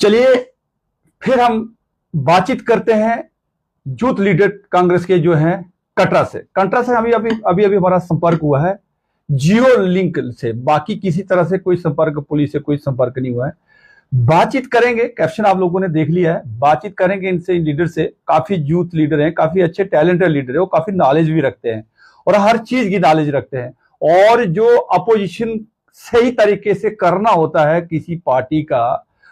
चलिए फिर हम बातचीत करते हैं यूथ लीडर कांग्रेस के जो हैं कटरा से अभी अभी अभी अभी हमारा संपर्क हुआ है जियो लिंक से। बाकी किसी तरह से कोई संपर्क, पुलिस से कोई संपर्क नहीं हुआ है। बातचीत करेंगे, कैप्शन आप लोगों ने देख लिया है। बातचीत करेंगे इनसे, लीडर से। काफी यूथ लीडर हैं, काफी अच्छे टैलेंटेड लीडर है, वो काफी नॉलेज भी रखते हैं और हर चीज की नॉलेज रखते हैं। और जो अपोजिशन सही तरीके से करना होता है किसी पार्टी का,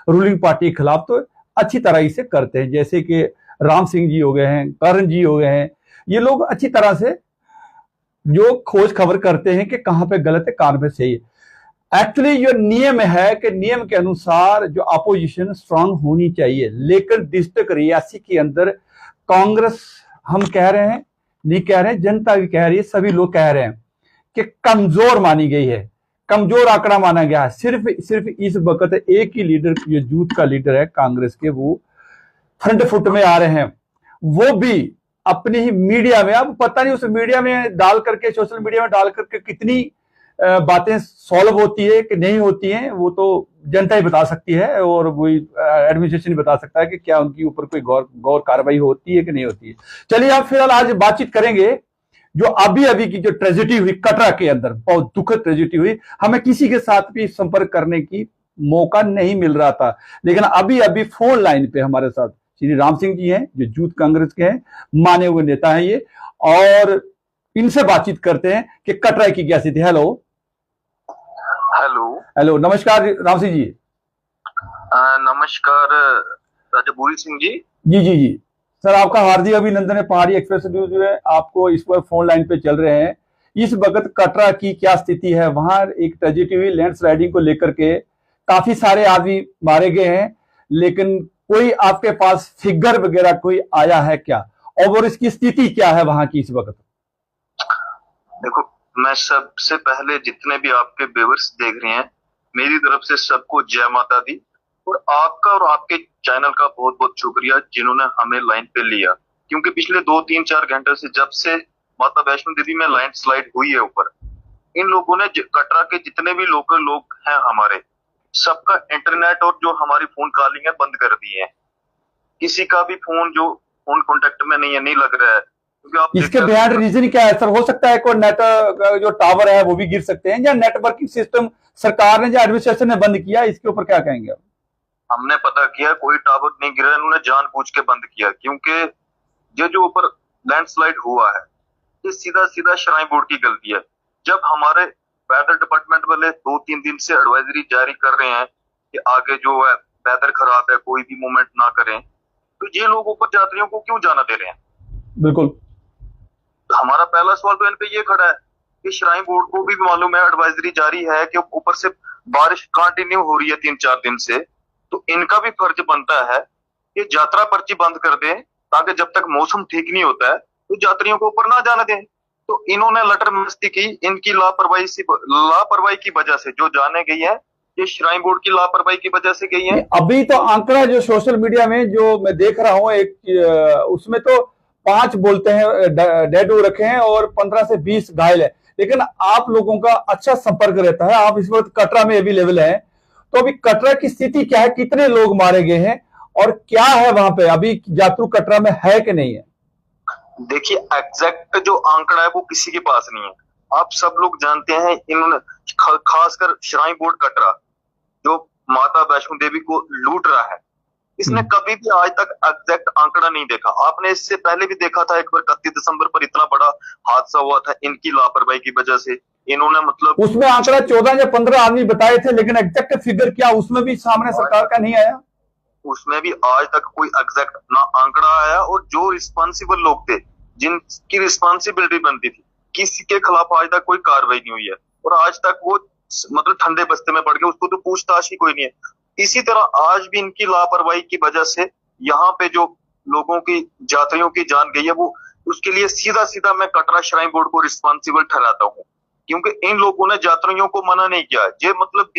रूलिंग पार्टी के खिलाफ, तो अच्छी तरह से करते हैं। जैसे कि राम सिंह जी हो गए हैं, करण जी हो गए हैं, ये लोग अच्छी तरह से जो खोज खबर करते हैं कि कहां पे गलत है, कहां पे सही है। एक्चुअली जो नियम है कि नियम के अनुसार जो अपोजिशन स्ट्रांग होनी चाहिए, लेकिन डिस्ट्रिक्ट रियासी के अंदर कांग्रेस, हम कह रहे हैं, नहीं कह रहे हैं, जनता भी कह रही है, सभी लोग कह रहे हैं कि कमजोर मानी गई है, कमजोर आंकड़ा माना गया है। सिर्फ इस वक्त एक ही लीडर, जो यूथ का लीडर है कांग्रेस के, वो फ्रंट फुट में आ रहे हैं। वो भी अपनी ही मीडिया में, अब पता नहीं उस मीडिया में डाल करके, सोशल मीडिया में डाल करके कितनी बातें सॉल्व होती है कि नहीं होती हैं, वो तो जनता ही बता सकती है और वही एडमिनिस्ट्रेशन बता सकता है कि क्या उनके ऊपर कोई गौर कार्रवाई होती है कि नहीं होती है। चलिए आप फिलहाल आज बातचीत करेंगे जो अभी अभी की जो ट्रेजेडी हुई कटरा के अंदर, बहुत दुखद ट्रेजेडी हुई। हमें किसी के साथ भी संपर्क करने की मौका नहीं मिल रहा था, लेकिन अभी अभी फोन लाइन पे हमारे साथ श्री राम सिंह जी हैं, जो यूथ कांग्रेस के हैं, माने हुए नेता हैं ये, और इनसे बातचीत करते हैं कि कटरा की क्या स्थिति। हेलो हेलो हेलो, नमस्कार राम सिंह जी। नमस्कार राजा भूरी सिंह जी। जी जी जी सर, आपका हार्दिक अभिनंदन है। पहाड़ी एक्सप्रेस न्यूज जो है आपको इस पर फोन लाइन पे चल रहे हैं। इस वक्त कटरा की क्या स्थिति है? वहां एक ट्रेजेडी हुई लैंडस्लाइडिंग को लेकर के, काफी सारे आदमी मारे गए हैं, लेकिन कोई आपके पास फिगर वगैरह कोई आया है क्या, और इसकी स्थिति क्या है वहां की इस वक्त? देखो, मैं सबसे पहले जितने भी आपके व्यूअर्स देख रहे हैं, मेरी तरफ से सबको जय माता दी, और आपका और आपके चैनल का बहुत बहुत शुक्रिया जिन्होंने हमें लाइन पे लिया। क्योंकि पिछले 2-3-4 घंटे से, जब से माता वैष्णो देवी में लैंडस्लाइड हुई है ऊपर, इन लोगों ने कटरा के जितने भी लोकल लोग हैं हमारे, सबका इंटरनेट और जो हमारी फोन कॉलिंग है बंद कर दी है। किसी का भी फोन जो फोन कांटेक्ट में नहीं है, नहीं लग रहा है। क्योंकि आप इसके बिहाइंड रीजन क्या है सर? हो सकता है कोई नेट जो टावर है वो भी गिर सकते हैं, या नेटवर्किंग सिस्टम सरकार ने या एडमिनिस्ट्रेशन ने बंद किया, इसके ऊपर क्या कहेंगे आप? हमने पता किया, कोई टावर नहीं गिरा, इन्होंने जानबूझ के बंद किया। क्योंकि ये जो ऊपर लैंडस्लाइड हुआ है, ये सीधा सीधा श्राइन बोर्ड की गलती है। जब हमारे वेदर डिपार्टमेंट वाले 2-3 दिन से एडवाइजरी जारी कर रहे हैं कि आगे जो है वेदर खराब है, कोई भी मूवमेंट ना करें, तो ये लोग ऊपर यात्रियों को क्यों जाना दे रहे हैं? बिल्कुल, तो हमारा पहला सवाल तो इन पे ये खड़ा है कि श्राइन बोर्ड को भी मालूम है, एडवाइजरी जारी है कि ऊपर से बारिश कंटिन्यू हो रही है 3-4 दिन से, तो इनका भी फर्ज बनता है कि यात्रा पर्ची बंद कर दें, ताकि जब तक मौसम ठीक नहीं होता है तो यात्रियों को ऊपर ना जाने दें। तो इन्होंने लटर मस्ती की, इनकी लापरवाही की वजह से जो जाने गई है, ये श्राइन बोर्ड की लापरवाही की वजह से गई है। अभी तो आंकड़ा जो सोशल मीडिया में जो मैं देख रहा हूं, एक उसमें तो 5 बोलते हैं डेड हो रखे हैं और 15 से 20 घायल है। लेकिन आप लोगों का अच्छा संपर्क रहता है, आप इस वक्त कटरा में अवेलेबल है, तो अभी कटरा की स्थिति क्या है? कितने लोग मारे गए हैं और क्या है वहां पे? अभी यात्रु कटरा में है कि नहीं है? देखिए, एग्जैक्ट जो आंकड़ा है वो किसी के पास नहीं है। आप सब लोग जानते हैं, इन्होंने खासकर श्राइन बोर्ड कटरा जो माता वैष्णो देवी को लूट रहा है, इसने कभी भी आज तक एग्जैक्ट आंकड़ा नहीं देखा। आपने इससे पहले भी देखा था, एक बार 31 दिसंबर पर इतना बड़ा हादसा हुआ था इनकी लापरवाही की वजह से। इन्होंने मतलब उसमें आंकड़ा 14 या 15 आदमी बताए थे, लेकिन एग्जैक्ट फिगर क्या उसमें भी सामने सरकार का नहीं आया? उसमें भी आज तक कोई एग्जैक्ट ना आंकड़ा आया, और जो रिस्पॉन्सिबल लोग थे, जिनकी रिस्पॉन्सिबिलिटी बनती थी, किसी के खिलाफ आज तक कोई कार्रवाई नहीं हुई है। और आज तक वो मतलब ठंडे बस्ते में पड़ गए, उसको तो पूछताछ ही कोई नहीं है। इसी तरह आज भी इनकी लापरवाही की वजह से यहाँ पे जो लोगों की, यात्रियों की जान गई है, वो उसके लिए सीधा सीधा मैं कटरा श्राइन बोर्ड को रिस्पॉन्सिबल ठहराता हूँ। क्योंकि इन लोगों ने यात्रियों को मना नहीं किया। ये मतलब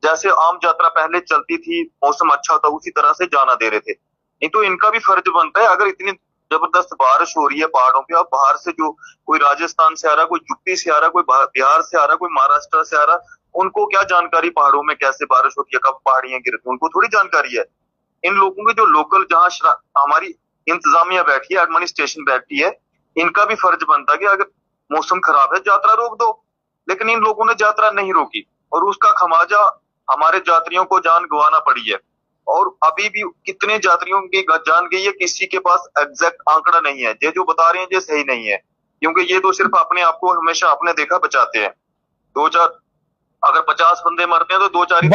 जैसे आम यात्रा पहले चलती थी, मौसम अच्छा था, उसी तरह से जाना दे रहे थे। नहीं तो इनका भी फर्ज बनता है, अगर इतनी जबरदस्त बारिश हो रही है पहाड़ों पे, अब बाहर से जो कोई राजस्थान से आ रहा, कोई यूपी से आ रहा, कोई बिहार से आ रहा, कोई महाराष्ट्र से आ रहा, उनको क्या जानकारी पहाड़ों में कैसे बारिश होती है, कब पहाड़ियां गिरती, उनको थोड़ी जानकारी है। इन लोगों की जो लोकल जहाँ हमारी इंतजामिया बैठी है, एडमिनिस्ट्रेशन बैठी है, इनका भी फर्ज बनता है कि अगर मौसम खराब है यात्रा रोक दो। लेकिन इन लोगों ने यात्रा नहीं रोकी और उसका खमियाजा हमारे यात्रियों को जान गंवाना पड़ी है। और अभी भी कितने यात्रियों की जान गई है, किसी के पास एग्जैक्ट आंकड़ा नहीं है। ये जो बता रहे हैं ये सही नहीं है, क्योंकि ये तो सिर्फ अपने आप को हमेशा अपने देखा बचाते हैं। 2-4 अगर 50 बंदे मरते हैं तो 2-4 ही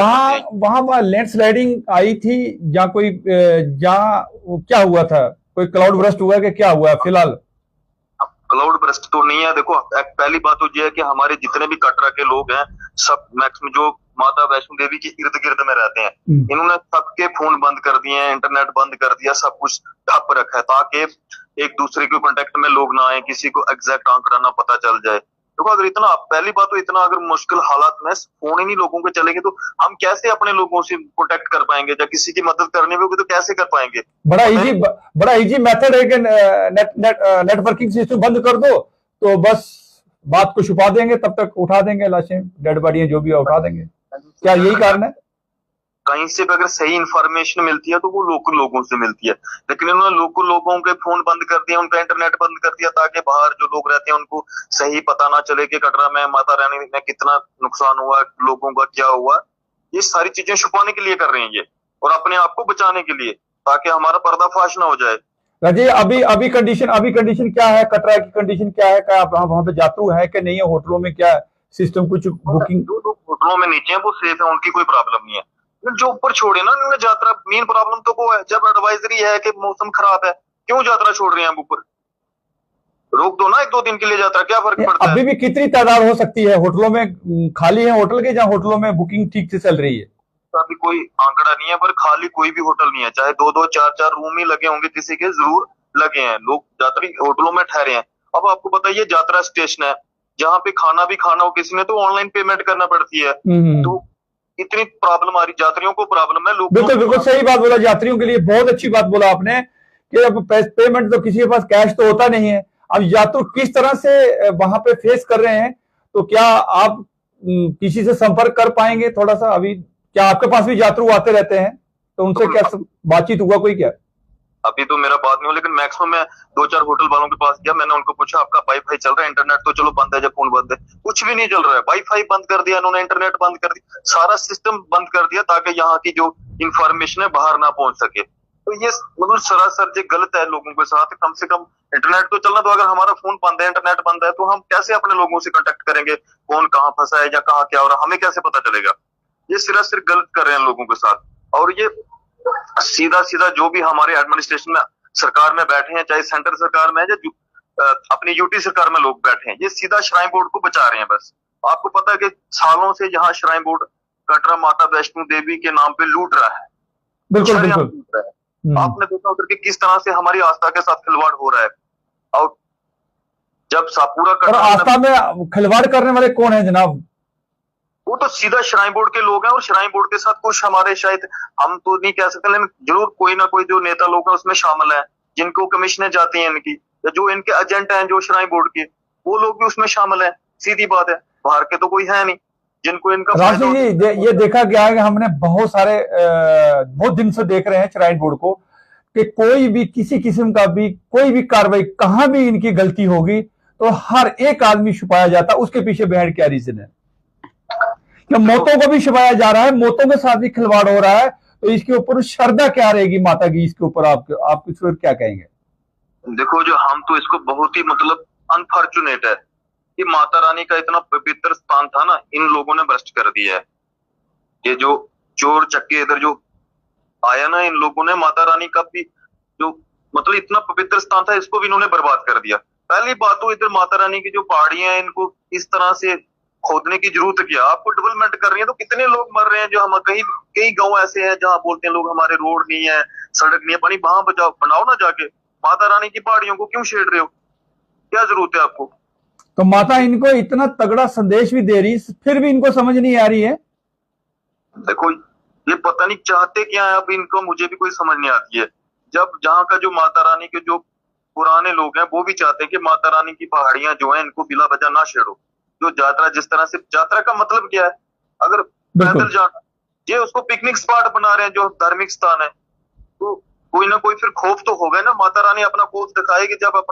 वहां लैंडस्लाइडिंग आई थी या कोई जहाँ क्या हुआ था, कोई क्लाउड बर्स्ट हुआ कि क्या हुआ फिलहाल? क्लाउड बर्स्ट तो नहीं है। देखो पहली बात तो ये है कि हमारे जितने भी कटरा के लोग हैं सब मैक्सिमम जो माता वैष्णो देवी के इर्द गिर्द में रहते हैं, इन्होंने सबके फोन बंद कर दिए हैं, इंटरनेट बंद कर दिया, सब कुछ ठप रखा है ताकि एक दूसरे के कांटेक्ट में लोग ना आए, किसी को एग्जैक्ट आंकड़ा ना पता चल जाए। देखो अगर इतना, पहली बात तो इतना अगर मुश्किल हालात में फोन ही नहीं लोगों के चलेंगे तो हम कैसे अपने लोगों से प्रोटेक्ट कर पाएंगे? या किसी की मदद करनी होगी तो कैसे कर पाएंगे? बड़ा इजी मेथड है कि नेटवर्किंग सिस्टम बंद कर दो तो बस बात को छुपा देंगे, तब तक उठा देंगे लाशें, डेड बॉडियां जो भी है उठा देंगे। क्या यही कारण है? कहीं से भी अगर सही इंफॉर्मेशन मिलती है तो वो लोकल लोगों से मिलती है, लेकिन इन्होंने लोकल लोगों के फोन बंद कर दिए, उनका इंटरनेट बंद कर दिया ताकि बाहर जो लोग रहते हैं उनको सही पता ना चले कि कटरा में माता रानी में कितना नुकसान हुआ, लोगों का क्या हुआ। ये सारी चीजें छुपाने के लिए कर रहे हैं ये, और अपने आप को बचाने के लिए, ताकि हमारा पर्दाफाश ना हो जाए। राजेश, अभी कंडीशन क्या है? कटरा की कंडीशन क्या है? क्या वहां पे यात्रु है कि नहीं है? होटलों में क्या सिस्टम, कुछ बुकिंग? जो लोग होटलों में नीचे हैं वो सेफ है, उनकी कोई प्रॉब्लम नहीं है। जो ऊपर छोड़े ना उन्होंने यात्रा, मेन प्रॉब्लम तो वो है जब एडवाइजरी है कि मौसम खराब है, क्यों यात्रा छोड़ रहे हैं आप ऊपर? रोक दो ना 1-2 दिन के लिए यात्रा, क्या फर्क पड़ता है? अभी भी कितनी तादाद हो सकती है? होटलों में खाली है होटल के, जहाँ होटलों में बुकिंग ठीक से चल रही है? अभी कोई आंकड़ा नहीं है, पर खाली कोई भी होटल नहीं है, चाहे 2-2 4-4 रूम ही लगे होंगे, किसी के जरूर लगे हैं, लोग यात्री होटलों में ठहरे हैं। अब आपको बताइए यात्रा स्टेशन है जहाँ पे खाना भी खाना हो किसी ने तो ऑनलाइन पेमेंट करना पड़ती है, तो इतनी प्रॉब्लम आ रही, यात्रियों को प्रॉब्लम है, लोग। बिल्कुल सही बात बोला, यात्रियों के लिए बहुत अच्छी बात बोला आपने कि अब पेमेंट तो किसी के पास कैश तो होता नहीं है। अब यात्रु किस तरह से वहां पे फेस कर रहे हैं, तो क्या आप किसी से संपर्क कर पाएंगे थोड़ा सा? अभी क्या आपके पास भी यात्रु आते रहते हैं तो उनसे क्या बातचीत हुआ कोई? क्या अभी तो मेरा बात नहीं हो, लेकिन मैक्सिमम मैं 2-4 होटल वालों के पास गया, मैंने उनको पूछा आपका वाईफाई चल रहा है? इंटरनेट तो चलो बंद है, जब फोन बंद है कुछ भी नहीं चल रहा है, वाईफाई बंद कर दिया इन्होंने, इंटरनेट बंद कर दिया, सारा सिस्टम बंद कर दिया ताकि यहाँ की जो इंफॉर्मेशन है बाहर ना पहुंच सके। तो ये मतलब सरासर जो गलत है लोगों के साथ। कम से कम इंटरनेट तो चलना, तो अगर हमारा फोन बंद है, इंटरनेट बंद है, तो हम कैसे अपने लोगों से कांटेक्ट करेंगे? कौन कहाँ फंसा है या कहाँ क्या हो रहा है, हमें कैसे पता चलेगा? ये सिर्फ गलत कर रहे हैं लोगों के साथ। और ये सीधा जो भी हमारे एडमिनिस्ट्रेशन में सरकार में बैठे हैं, चाहे सेंट्रल सरकार में है या अपनी यूटी सरकार में लोग बैठे हैं, ये सीधा श्राइन बोर्ड को बचा रहे हैं बस। आपको पता है कि सालों से यहाँ श्राइन बोर्ड कटरा माता वैष्णो देवी के नाम पे लूट रहा है। बिल्कुल। आपने देखा उधर कि किस तरह से हमारी आस्था के साथ खिलवाड़ हो रहा है। और जब पूरा कटरा आस्था में खिलवाड़ करने वाले कौन है जनाब? वो तो सीधा श्राइन बोर्ड के लोग हैं, और श्राइन बोर्ड के साथ कुछ हमारे, शायद हम तो नहीं कह सकते, लेकिन जरूर कोई ना कोई जो नेता लोग हैं उसमें शामिल है, जिनको कमीशनें जाती हैं इनकी, जो इनके एजेंट हैं जो श्राइन बोर्ड के, वो लोग भी उसमें शामिल है। सीधी बात है, बाहर के तो कोई है नहीं जिनको इनका। राशि जी, ये देखा गया है कि हमने बहुत दिन से देख रहे हैं श्राइन बोर्ड को कि कोई भी किसी किस्म का भी कोई भी कार्रवाई, कहां भी इनकी गलती होगी तो हर एक आदमी छुपाया जाता है। उसके पीछे बिहाइंड क्या रीजन है? कि मौतों को भी छुपाया जा रहा है, मौतों के साथ भी खिलवाड़ हो रहा है, तो इसके ऊपर श्रद्धा क्या रहेगी माता की? इसके ऊपर आप इस पर क्या कहेंगे? देखो, जो हम तो इसको बहुत ही मतलब अनफॉर्चुनेट है कि माता रानी का इतना पवित्र स्थान था ना, इन लोगों ने भ्रष्ट कर दिया है। ये जो चोर चक्के इधर जो आया ना, इन लोगों ने माता रानी का भी जो मतलब इतना पवित्र स्थान था, इसको भी इन्होंने बर्बाद कर दिया। पहली बात तो इधर माता रानी की जो पहाड़ियां हैं, इनको इस तरह से खोदने की जरूरत क्या? आपको डेवलपमेंट कर रही है तो कितने लोग मर रहे हैं। जो हम कई गांव ऐसे हैं जहां बोलते हैं लोग हमारे रोड नहीं है, सड़क नहीं है, पानी वहां बनाओ ना जाके। माता रानी की पहाड़ियों को क्यों छेड़ रहे हो? क्या जरूरत है आपको? तो माता इनको इतना तगड़ा संदेश भी दे रही, फिर भी इनको समझ नहीं आ रही है। देखो, ये पता नहीं चाहते क्या है अब इनको, मुझे भी कोई समझ नहीं आती है। जब जहाँ का जो माता रानी के जो पुराने लोग हैं वो भी चाहते हैं कि माता रानी की पहाड़ियां जो है इनको बिला वजह ना छेड़ो। जो यात्रा, जिस तरह से यात्रा का मतलब क्या है? अगर पैदल जाना, ये उसको पिकनिक स्पॉट बना रहे हैं जो धार्मिक स्थान है। तो कोई ना कोई फिर खौफ तो होगा ना, माता रानी अपना खौफ दिखाएगी जब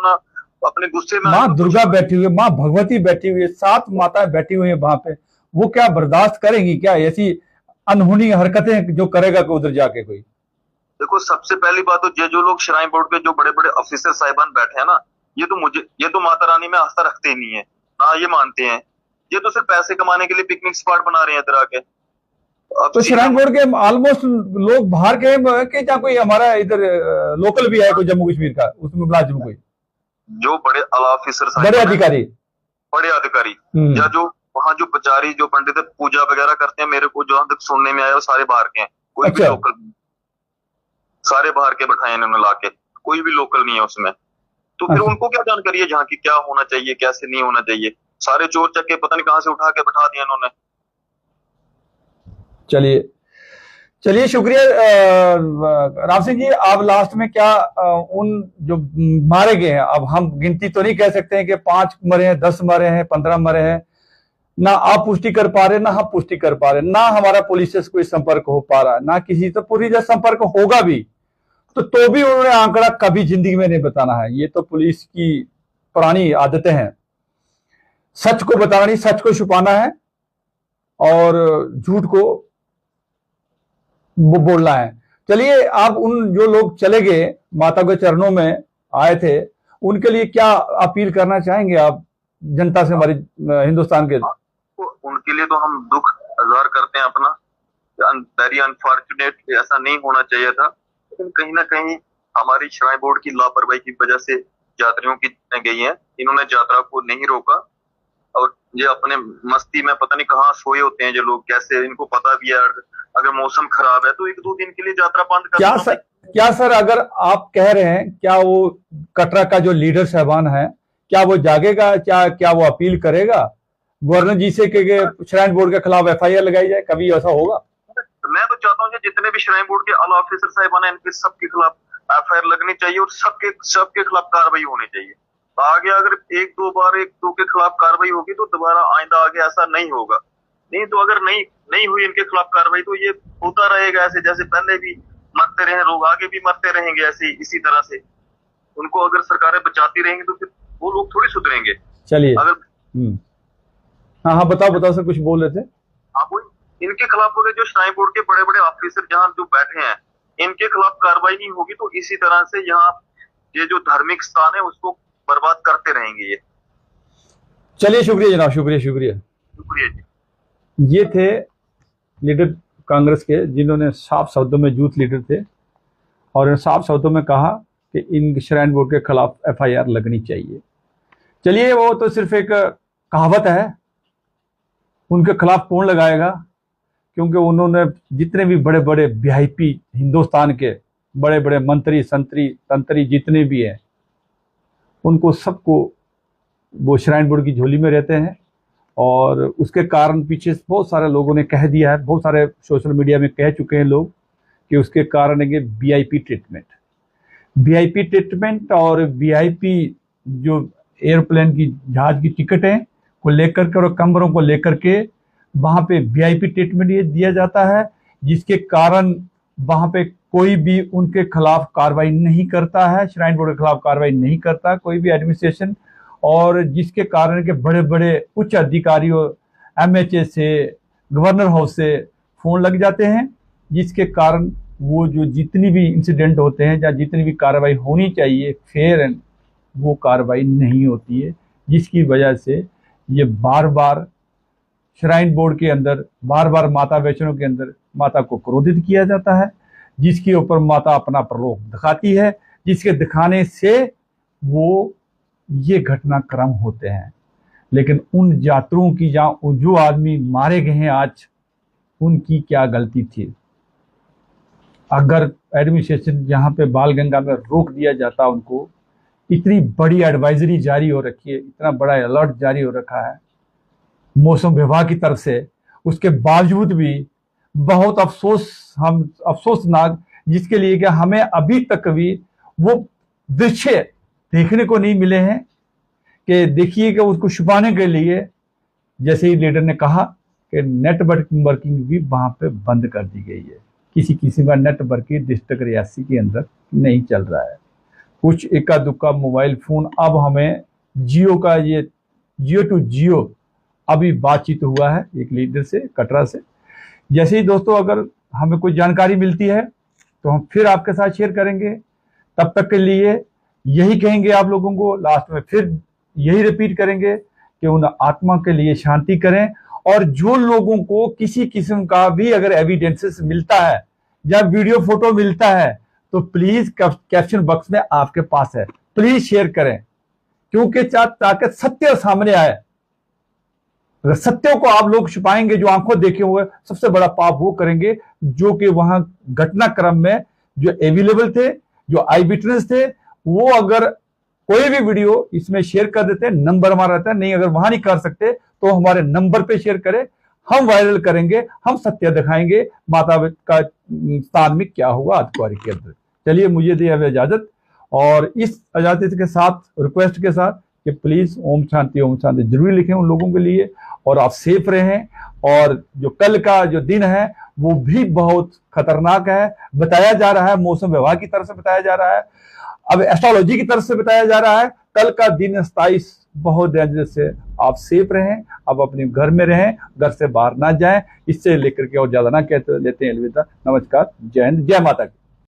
अपने गुस्से में माँ दुर्गा बैठी हुई है, माँ भगवती बैठी हुई है, 7 माताएं बैठी हुई है वहां पे, वो क्या बर्दाश्त करेंगी क्या ऐसी अनहोनी हरकतें जो करेगा कोई उधर जाके कोई? देखो, सबसे पहली बात तो ये जो लोग श्राइन बोर्ड के जो बड़े बड़े ऑफिसर साहिबान बैठे हैं ना, ये तो माता रानी में आस्था रखते ही नहीं है ना, ये मानते हैं, ये तो सिर्फ पैसे कमाने के लिए पिकनिक स्पॉट बना रहे हैं इधर आके। तो श्राइन बोर्ड के ऑलमोस्ट लोग बाहर के हैं कि क्या कोई हमारा इधर लोकल भी है कोई जम्मू कश्मीर का उसमें मुलाजिम कोई जो बड़े आला ऑफिसर बड़े अधिकारी या जो वहाँ जो पुजारी जो पंडित पूजा वगैरह करते हैं, मेरे को जहां तक सुनने में आया वो सारे बाहर के हैं, कोई भी लोकल, सारे बाहर के बैठाए इन्होंने लाके, कोई भी लोकल नहीं है उसमें। तो फिर उनको क्या जानकारी है जहाँ की क्या होना चाहिए कैसे नहीं होना चाहिए? सारे चोर चक्के पता नहीं कहाँ से उठा के बैठा दिया इन्होंने। चलिए चलिए, शुक्रिया राम सिंह जी। आप लास्ट में क्या उन जो मारे गए हैं, अब हम गिनती तो नहीं कह सकते हैं कि 5 मरे हैं, 10 मरे हैं, 15 मरे हैं, ना आप पुष्टि कर पा रहे, ना हम पुष्टि कर पा रहे, ना हमारा पुलिस से कोई संपर्क हो पा रहा, ना किसी से पूरी तरह संपर्क होगा भी तो भी उन्होंने आंकड़ा कभी जिंदगी में नहीं बताना है। ये तो पुलिस की पुरानी आदतें हैं, सच को बताना नहीं, सच को छुपाना है और झूठ को वो बोलना है। चलिए, आप उन जो लोग चले गए माता के चरणों में आए थे, उनके लिए क्या अपील करना चाहेंगे आप जनता से, हमारी हिंदुस्तान के? उनके लिए तो हम दुख हजार करते हैं अपना, वेरी अनफॉर्चुनेट, ऐसा नहीं होना चाहिए था, लेकिन कहीं ना कहीं हमारी श्राइन बोर्ड की लापरवाही की वजह से यात्रियों की गई है, इन्होंने यात्रा को नहीं रोका और ये अपने मस्ती में पता नहीं कहाँ सोए होते हैं जो लोग, कैसे इनको पता भी है अगर मौसम खराब है तो 1-2 दिन के लिए यात्रा बंद कर क्या सर अगर आप कह रहे हैं, क्या वो कटरा का जो लीडर साहबान है क्या वो जागेगा, क्या वो अपील करेगा गवर्नर जी से कि श्राइन बोर्ड के खिलाफ FIR लगाई जाए? कभी ऐसा होगा? मैं तो चाहता हूँ कि जितने भी श्राइन बोर्ड के आला ऑफिसर साहिबान है इनके सबके खिलाफ FIR लगनी चाहिए और सबके खिलाफ कार्रवाई होनी चाहिए। आगे अगर 1-2 बार 1-2 के खिलाफ कार्रवाई होगी तो दोबारा आइंदा आगे ऐसा नहीं होगा। नहीं तो अगर नहीं हुई इनके खिलाफ कार्रवाई तो ये होता रहेगा ऐसे, जैसे पहले भी मरते रहे लोग, आगे भी मरते रहेंगे ऐसे इसी तरह से। उनको अगर सरकारें बचाती रहेंगी तो फिर वो लोग थोड़ी सुधरेंगे। चलिए, अगर हाँ बताओ सर, कुछ बोल रहे थे? हाँ, कोई इनके खिलाफ जो श्राइन बोर्ड के बड़े बड़े ऑफिसर जहाँ जो बैठे हैं इनके खिलाफ कार्रवाई नहीं होगी तो इसी तरह से यहाँ ये जो धार्मिक स्थान है उसको बर्बाद करते रहेंगे ये। चलिए, शुक्रिया जनाब, शुक्रिया जी। ये थे लीडर कांग्रेस के जिन्होंने साफ शब्दों में, यूथ लीडर थे, और साफ शब्दों में कहा कि इन श्राइन बोर्ड के खिलाफ FIR लगनी चाहिए। चलिए, वो तो सिर्फ एक कहावत है, उनके खिलाफ कौन लगाएगा, क्योंकि उन्होंने जितने भी बड़े बड़े VIP हिंदुस्तान के बड़े बड़े मंत्री तंत्री जितने भी हैं उनको सबको वो श्राइन बोर्ड की झोली में रहते हैं, और उसके कारण पीछे बहुत सारे लोगों ने कह दिया है, बहुत सारे सोशल मीडिया में कह चुके हैं लोग कि उसके कारण है कि VIP ट्रीटमेंट और VIP जो एयरप्लेन की जहाज की टिकटें को लेकर के और कमरों को लेकर के वहाँ पे VIP ट्रीटमेंट ये दिया जाता है, जिसके कारण वहाँ पे कोई भी उनके खिलाफ कार्रवाई नहीं करता है, श्राइन बोर्ड के खिलाफ कार्रवाई नहीं करता कोई भी एडमिनिस्ट्रेशन, और जिसके कारण के बड़े बड़े उच्च अधिकारियों MHA से, गवर्नर हाउस से फोन लग जाते हैं, जिसके कारण वो जो जितनी भी इंसिडेंट होते हैं या जितनी भी कार्रवाई होनी चाहिए फेयर एंड वो कार्रवाई नहीं होती है, जिसकी वजह से ये बार बार श्राइन बोर्ड के अंदर, बार बार माता वैष्णो के अंदर माता को क्रोधित किया जाता है, जिसके ऊपर माता अपना प्रलोभ दिखाती है, जिसके दिखाने से वो ये घटनाक्रम होते हैं। लेकिन उन यात्रियों की जहाँ जो आदमी मारे गए हैं आज, उनकी क्या गलती थी? अगर एडमिनिस्ट्रेशन यहाँ पे बालगंगा में रोक दिया जाता, उनको इतनी बड़ी एडवाइजरी जारी हो रखी है, इतना बड़ा अलर्ट जारी हो रखा है मौसम विभाग की तरफ से, उसके बावजूद भी बहुत अफसोसनाक, जिसके लिए कि हमें अभी तक भी वो दृश्य देखने को नहीं मिले हैं कि देखिए कि उसको छुपाने के लिए, जैसे ही लीडर ने कहा कि नेटवर्किंग भी वहां पे बंद कर दी गई है। किसी किसी का नेटवर्क की डिस्ट्रिक्ट रियासी के अंदर नहीं चल रहा है। कुछ इक्का दुक्का मोबाइल फोन, अब हमें जियो का ये जियो टू जियो अभी बातचीत हुआ है एक लीडर से कटरा से। जैसे ही दोस्तों अगर हमें कोई जानकारी मिलती है तो हम फिर आपके साथ शेयर करेंगे। तब तक के लिए यही कहेंगे आप लोगों को, लास्ट में फिर यही रिपीट करेंगे कि उन आत्मा के लिए शांति करें। और जो लोगों को किसी किस्म का भी अगर एविडेंसेस मिलता है या वीडियो फोटो मिलता है तो प्लीज कैप्शन बॉक्स में आपके पास है, प्लीज शेयर करें, क्योंकि ताकि सत्य सामने आए। अगर सत्यों को आप लोग छुपाएंगे, जो आंखों देखे हुए, सबसे बड़ा पाप वो करेंगे जो कि वहां घटनाक्रम में जो अवेलेबल थे, जो आई विटनेस थे, वो अगर कोई भी वीडियो इसमें शेयर कर देते हैं, नंबर हमारा रहता है, नहीं अगर वहां नहीं कर सकते तो हमारे नंबर पे शेयर करें, हम वायरल करेंगे, हम सत्य दिखाएंगे माता का स्थान में क्या हुआ आतंकवादी के अंदर। चलिए मुझे दी अब इजाजत, और इस इजाजत के साथ रिक्वेस्ट के साथ कि प्लीज ओम शांति जरूर लिखें उन लोगों के लिए, और आप सेफ रहें। और जो कल का जो दिन है वो भी बहुत खतरनाक है, बताया जा रहा है, मौसम विभाग की तरफ से बताया जा रहा है, अब एस्ट्रोलॉजी की तरफ से बताया जा रहा है, कल का दिन 27 बहुत डेंजरस है। आप सेफ रहें, आप अपने घर में रहें, घर से बाहर ना जाएं। इससे लेकर के और ज्यादा ना कहते लेते हैं। अलविदा, नमस्कार, जय हिंद, जय माता की।